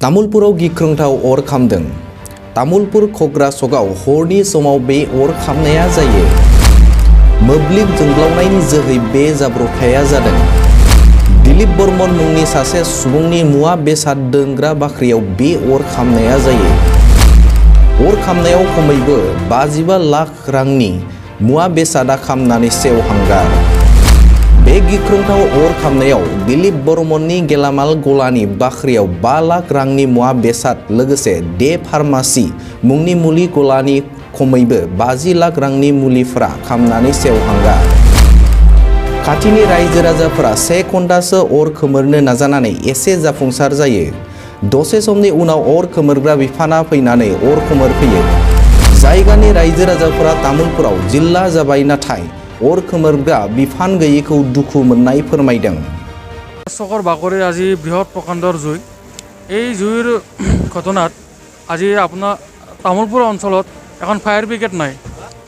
तामुलपुराव गिख्रंथाव अर खामदों। तामुलपुर खग्रा सगाव हरनि समाव बे अर खामनाया जायो। मोब्लिब जोंब्लावनायनि जोहै बे जाब्रबथाया जादों। दिलीप बर्मन मुंनि सासे सुबुंनि मुवा बेसाद दोनग्रा बाख्रियाव बे अर खामनाया जायो। अर खामनायाव खमैबो 55 लाख रांनि मुवा बेसादा खामनानै सेवहांगार। बे गिख्रंथाव अर खामनायाव दिलीप बर्मननि गेलामाल गलानि बाख्रियाव 5 लाख रांनि मुवा बेसाद लोगोसे डे फार्मासि मुंनि मुलि गलानि खमैबो 50 लाख रांनि मुलिफोरा खामनानै सेवहांगार। खाथिनि रायजो राजाफोरा 1 घन्टासो अर खोमोरनो नाजानानै एसे जाफुंसार जायो। दसे समनि उनाव अर खोमोरग्रा बिफाना फैनानै अर खोमोरफैयो। जायगानि रायजो राजाफोरा तामुलपुराव जिल्ला जाबाय नाथाय अर खोमोरग्रा बिफान गैयैखौ दुखु मोननाय फोरमायदों। চকৰ বাকৰি আজি বৃহৎ প্ৰকাণ্ডৰ জুই। এই জুইৰ ঘটনাত আজি আপোনাৰ তামুলপুৰ অঞ্চলত এখন ফায়াৰ ব্ৰিগেড নাই।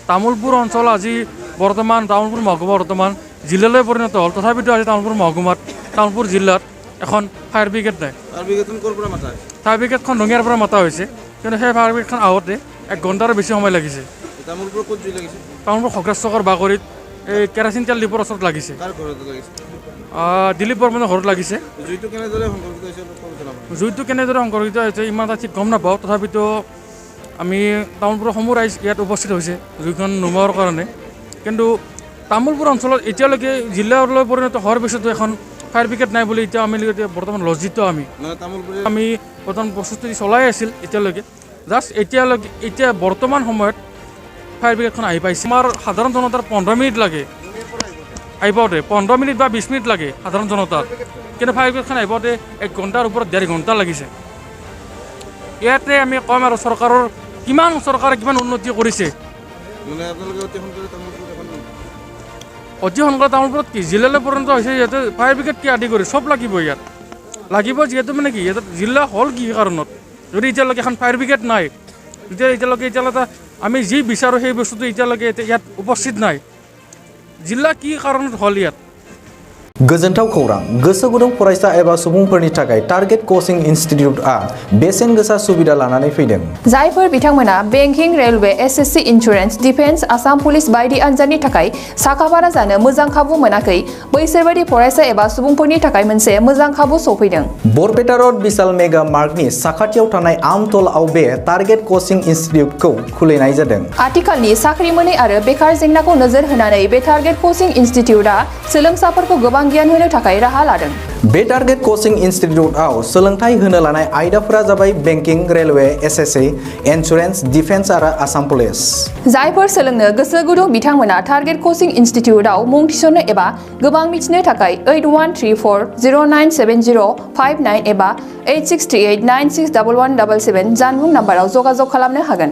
তামুলপুৰ অঞ্চল আজি বৰ্তমান তামুলপুৰ মহকুমা বৰ্তমান জিলালৈ পৰিণত হ'ল। তথাপিতো আজি তামুলপুৰ মহকুমাত তামুলপুৰ জিলাত এখন ফায়াৰ ব্ৰিগেড নাই। ফায়াৰ ব্ৰিগেডখন ৰঙিয়াৰ পৰা মতা হৈছে, কিন্তু সেই ফায়াৰ ব্ৰিগেডখন আহোঁতে 1 ঘণ্টাৰো বেছি সময় লাগিছে। তামুলপুৰ খগ্ৰা চকৰ বাকৰিত এই কেৰাচিন তেল ডিপোৰ ওচৰত লাগিছে। দিলীপ বৰ্মনৰ ঘৰত লাগিছে। জুইটো কেনেদৰে সংঘটিত হৈছে ইমান এটা ঠিক গম নাপাওঁ। তথাপিতো আমি তামুলপুৰৰ সমূহ ৰাইজ ইয়াত উপস্থিত হৈছে জুইখন নুমুৱাৰ কাৰণে। কিন্তু তামুলপুৰ অঞ্চলত এতিয়ালৈকে জিলালৈ পৰিণত হোৱাৰ পিছতো এখন ফায়াৰ ব্ৰিগেড নাই বুলি এতিয়া আমি বৰ্তমান লজ্জিত। আমি বৰ্তমান প্ৰস্তুতি চলাই আছিল এতিয়ালৈকে। জাষ্ট এতিয়া বৰ্তমান সময়ত ফায়াৰ ব্ৰিগেডখন আহি পাইছে। আমাৰ সাধাৰণ জনতাৰ 15 মিনিট লাগে আহি পাওঁতে, 15 মিনিট বা 20 মিনিট লাগে সাধাৰণ জনতাৰ, কিন্তু ফায়াৰ ব্ৰিগেডখন আহি পাওঁতে 1 ঘণ্টাৰ ওপৰত 1.5 ঘণ্টা লাগিছে। ইয়াতে আমি কম আৰু চৰকাৰে কিমান উন্নতি কৰিছে। অতি সোনকালে তামোলপুৰত কি জিলালৈ পৰিণত হৈছে। ইয়াতে ফায়াৰ ব্ৰিগেড কি আদি কৰি চব লাগিব, ইয়াত লাগিব যিহেতু মানে কি ইয়াত জিলা হ'ল কি কাৰণত, যদি এতিয়ালৈকে এখন ফায়াৰ ব্ৰিগেড নাই, এতিয়ালৈকে আমি যি বিচাৰোঁ সেই বস্তুটো এতিয়ালৈকে ইয়াত উপস্থিত নাই। जिल्ला की कारण हल यात गोजोनथाव खौरां। गोसो गुदुं फरायसा एबा सुबुंफोरनि थाखाय टारगेट कोचिं इन्स्टिट्यूटआ बेसेन गोसा सुबिदा लानानै फैदों। जायफोर बिथांमोना banking, railway, SSC, insurance, defence, Assam police बायदि आनजादनि थाखाय साखाफारा जानो मोजां खाबु मोनाखै, बैसोरबायदि फरायसा एबा सुबुंफोरनि थाखाय मोनसे मोजां खाबु सौफैदों। बरपेटा रोड विशाल मेगा मार्टनि साखाथियाव थानाय आमतलाव बे टारगेट कोचिं इन्स्टिट्यूटखौ खुलिनाय जादों। आथिखालनि साख्रि मोनै आरो बेकार जेंनाखौ नोजोर होनानै बे टारगेट कोचिं इन्स्टिट्यूटआ सोलोंसाफोरखौ गोबां गियान होनो थाखाय राहा लादों। बे टारगेट कोचिं इन्स्टिट्यूटआव सोलोंथाइ होनो लानाय आयदाफोरा जाबाय banking, railway, SSC, insurance, defence आरो आसाम पुलिस। जायफोर सोलोंनो गोसो गुदुं बिथांमोना टारगेट कोचिं इन्स्टिट्यूटआव मुं थिसननो एबा गोबां मिथिनो थाखाय 8134097059 एबा 8638961177 जानबुं नाम्बाराव जगाजग खालामनो हागोन।